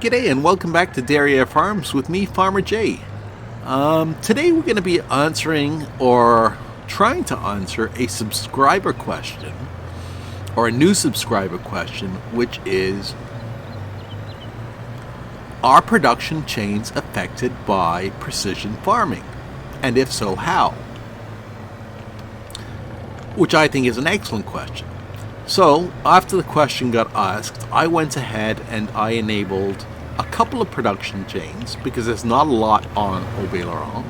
G'day and welcome back to Dairy Air Farms with me, Farmer Jay. Today we're going to be answering or trying to answer a subscriber question or a new subscriber question, which is, are production chains affected by precision farming? And if so, how? Which I think is an excellent question. So, after the question got asked, I went ahead and I enabled a couple of production chains, because there's not a lot on Obaileron,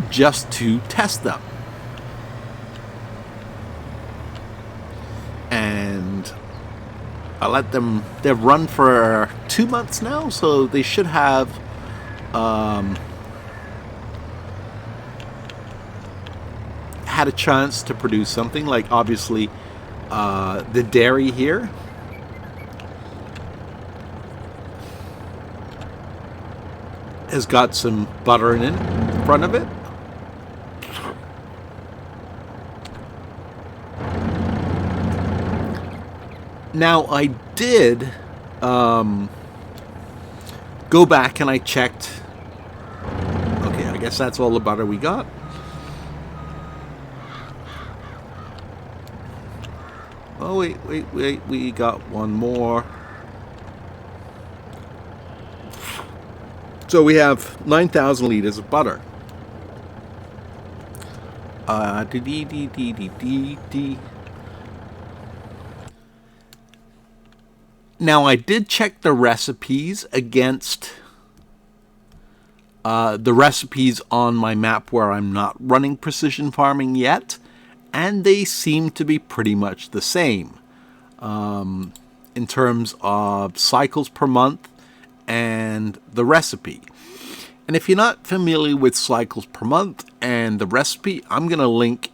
just to test them. And I let them, they've run for 2 months now, so they should have had a chance to produce something. Like obviously the dairy here has got some butter in front of it. Now I did go back and I checked. Okay, I guess that's all the butter we got. Oh, wait, we got one more. So we have 9,000 liters of butter. Now I did check the recipes against the recipes on my map where I'm not running precision farming yet, and they seem to be pretty much the same in terms of cycles per month and the recipe. And if you're not familiar with cycles per month and the recipe, I'm going to link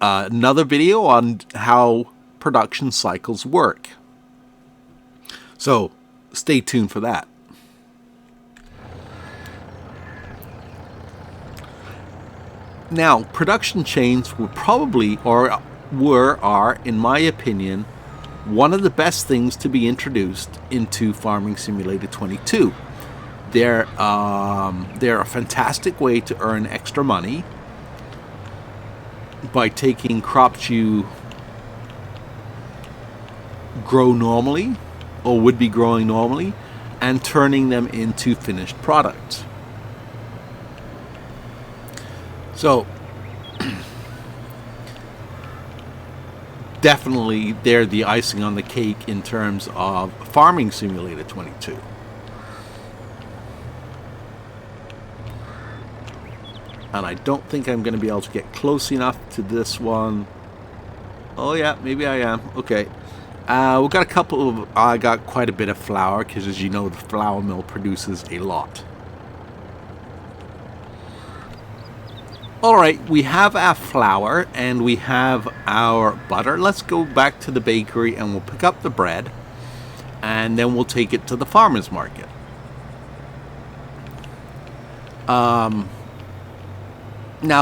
another video on how production cycles work. So stay tuned for that. Now, production chains were probably, or are, in my opinion, one of the best things to be introduced into Farming Simulator 22. They're a fantastic way to earn extra money by taking crops you grow normally, or would be growing normally, and turning them into finished products. So, definitely they're the icing on the cake in terms of Farming Simulator 22. And I don't think I'm going to be able to get close enough to this one. Oh yeah, maybe I am. Okay. We've got a couple of, I got quite a bit of flour, because as you know, the flour mill produces a lot. Alright, we have our flour and we have our butter. Let's go back to the bakery and we'll pick up the bread, and then we'll take it to the farmer's market. Now,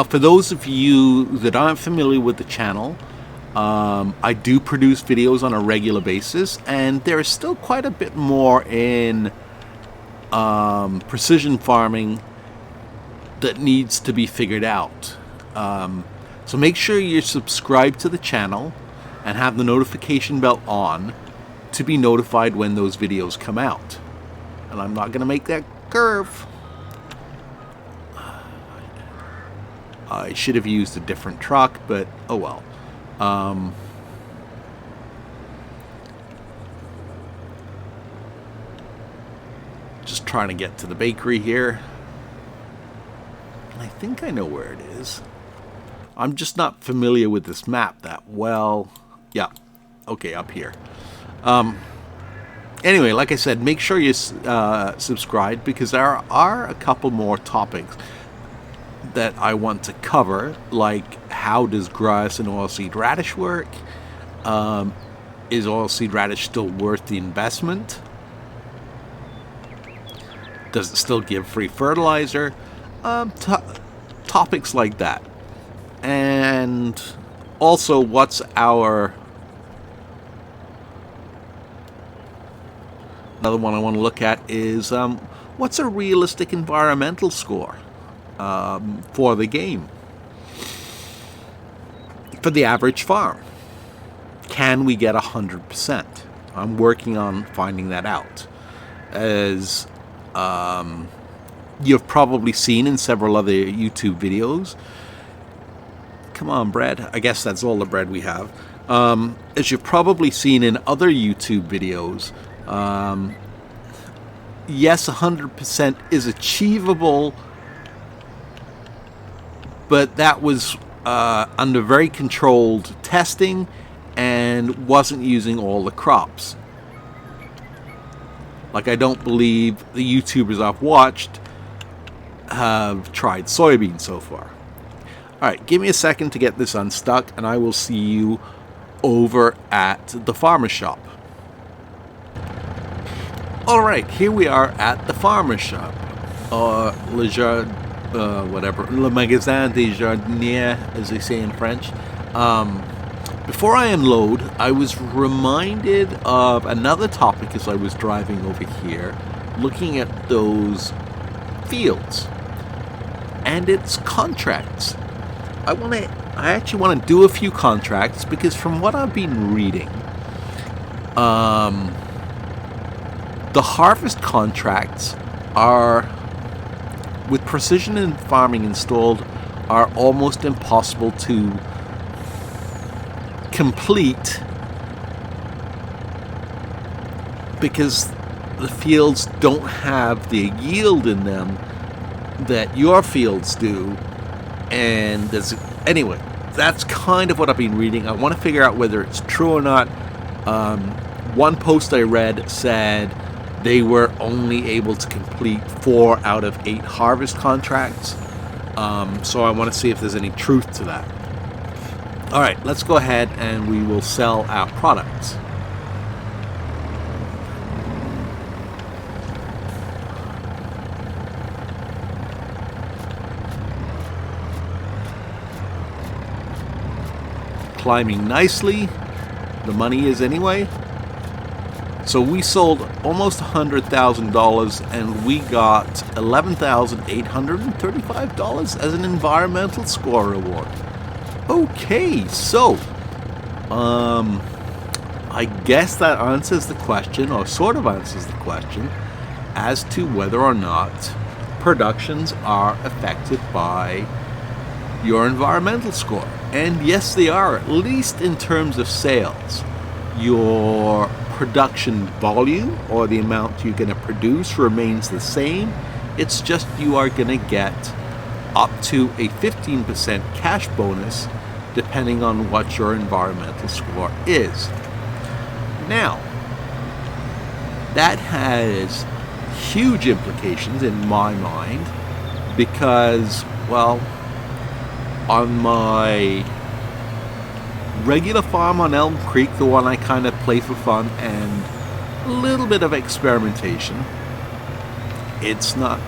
for those of you that aren't familiar with the channel, I do produce videos on a regular basis, and there is still quite a bit more in precision farming that needs to be figured out. So make sure you're subscribed to the channel and have the notification bell on to be notified when those videos come out. And I'm not going to make that curve. I should have used a different truck, but oh well. Just trying to get to the bakery here. I think I know where it is. I'm just not familiar with this map that well. Yeah. Okay, up here. Anyway, like I said, make sure you subscribe, because there are a couple more topics that I want to cover, like how does grass and oilseed radish work? Is oilseed radish still worth the investment? Does it still give free fertilizer? Topics like that. And also, what's our Another one I want to look at is what's a realistic environmental score for the game, for the average farm. Can we get 100%? I'm working on finding that out. As you've probably seen in several other YouTube videos. Come on, bread. I guess that's all the bread we have. As you've probably seen in other YouTube videos, yes, 100% is achievable, but that was under very controlled testing and wasn't using all the crops. Like, I don't believe the YouTubers I've watched have tried soybeans so far. Alright, give me a second to get this unstuck, and I will see you over at the farmer's shop. Alright, here we are at the farmer's shop. Le magasin des jardiniers, as they say in French. Before I unload, I was reminded of another topic as I was driving over here, looking at those fields. And it's contracts. I actually want to do a few contracts because from what I've been reading, the harvest contracts are, with precision farming installed, are almost impossible to complete because the fields don't have the yield in them that your fields do. And anyway, that's kind of what I've been reading. I want to figure out whether it's true or not. One post I read said they were only able to complete 4 out of 8 harvest contracts. So I want to see if there's any truth to that. Alright, let's go ahead and we will sell our products. Climbing nicely. The money is anyway. So we sold almost $100,000 and we got $11,835 as an environmental score reward. Okay, so I guess that answers the question, or sort of answers the question, as to whether or not productions are affected by your environmental score. And yes, they are, at least in terms of sales. Your production volume, or the amount you're going to produce, remains the same. It's just you are going to get up to a 15% cash bonus depending on what your environmental score is. Now, that has huge implications in my mind because, well, on my regular farm on Elm Creek, the one I kind of play for fun and a little bit of experimentation, it's not,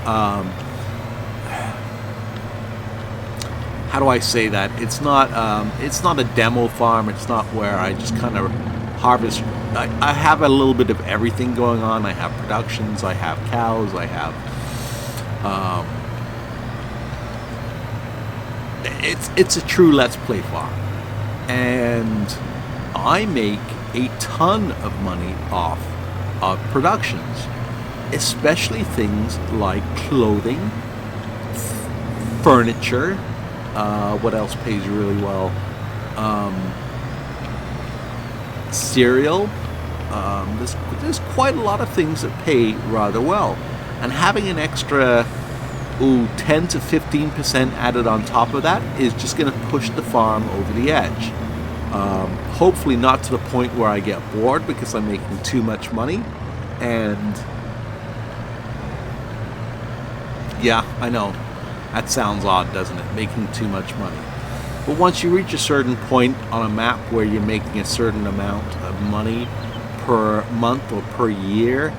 how do I say that? It's not a demo farm. It's not where I just kind of harvest. I have a little bit of everything going on. I have productions. I have cows. I have. It's a true Let's Play farm, and I make a ton of money off of productions, especially things like clothing, furniture. What else pays really well? Cereal. There's quite a lot of things that pay rather well, and having an extra 10 to 15% added on top of that is just going to push the farm over the edge. Hopefully not to the point where I get bored because I'm making too much money. And yeah, I know that sounds odd, doesn't it? Making too much money. But once you reach a certain point on a map where you're making a certain amount of money per month or per year,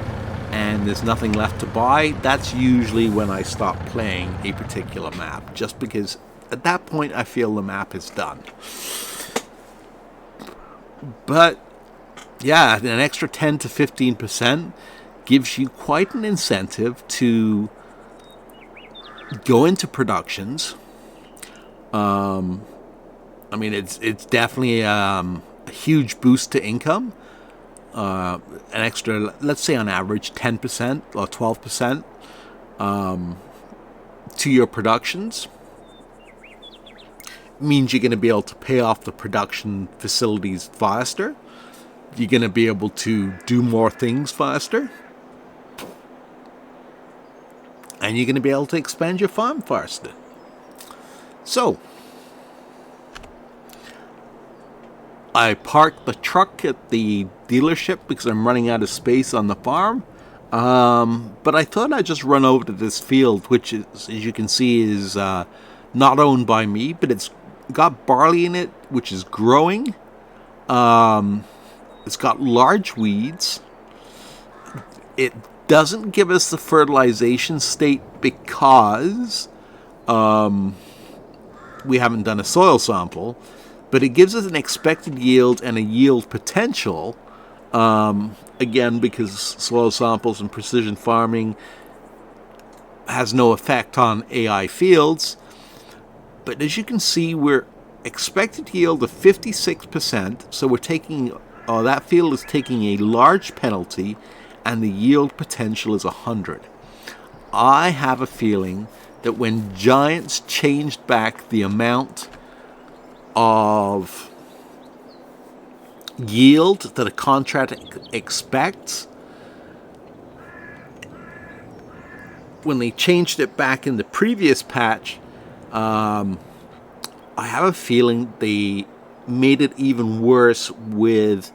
and there's nothing left to buy, that's usually when I stop playing a particular map, just because at that point I feel the map is done. But yeah, an extra 10 to 15%, gives you quite an incentive to go into productions. I mean, it's definitely a huge boost to income. An extra, let's say on average, 10% or 12% to your productions. It means you're going to be able to pay off the production facilities faster. You're going to be able to do more things faster. And you're going to be able to expand your farm faster. So, I parked the truck at the dealership because I'm running out of space on the farm. But I thought I'd just run over to this field, which is, as you can see, is not owned by me, but it's got barley in it, which is growing. It's got large weeds. It doesn't give us the fertilization state because we haven't done a soil sample, but it gives us an expected yield and a yield potential. Again, because soil samples and precision farming has no effect on AI fields. But as you can see, we're expected yield of 56%. So we're taking, that field is taking a large penalty, and the yield potential is 100. I have a feeling that when Giants changed back the amount of yield that a contract expects, when they changed it back in the previous patch, I have a feeling they made it even worse with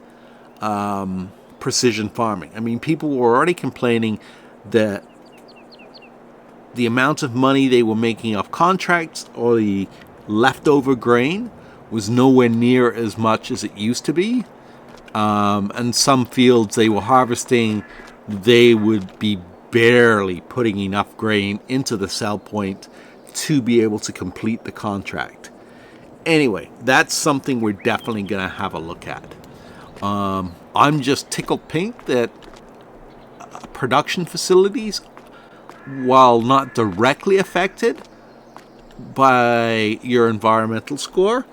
precision farming. I mean, people were already complaining that the amount of money they were making off contracts or the leftover grain was nowhere near as much as it used to be. And some fields they were harvesting, they would be barely putting enough grain into the sell point to be able to complete the contract. Anyway, that's something we're definitely going to have a look at. I'm just tickled pink that production facilities, while not directly affected by your environmental score,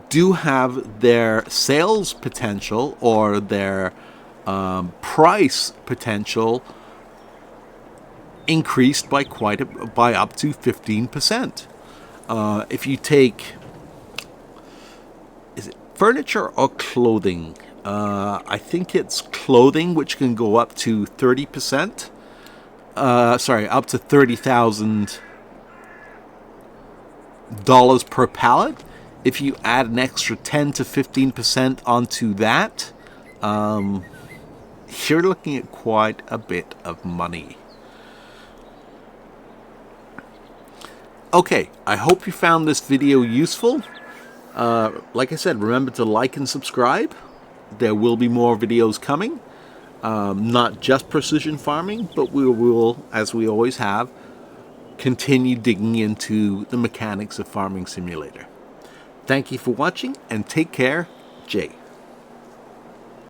do have their sales potential or their price potential increased by by up to 15%. If you take, is it furniture or clothing? I think it's clothing, which can go up to 30%. Up to $30,000 per pallet. If you add an extra 10 to 15% onto that, you're looking at quite a bit of money. Okay, I hope you found this video useful. Like I said, remember to like and subscribe. There will be more videos coming. Not just precision farming, but we will, as we always have, continue digging into the mechanics of Farming Simulator. Thank you for watching, and take care, Jay.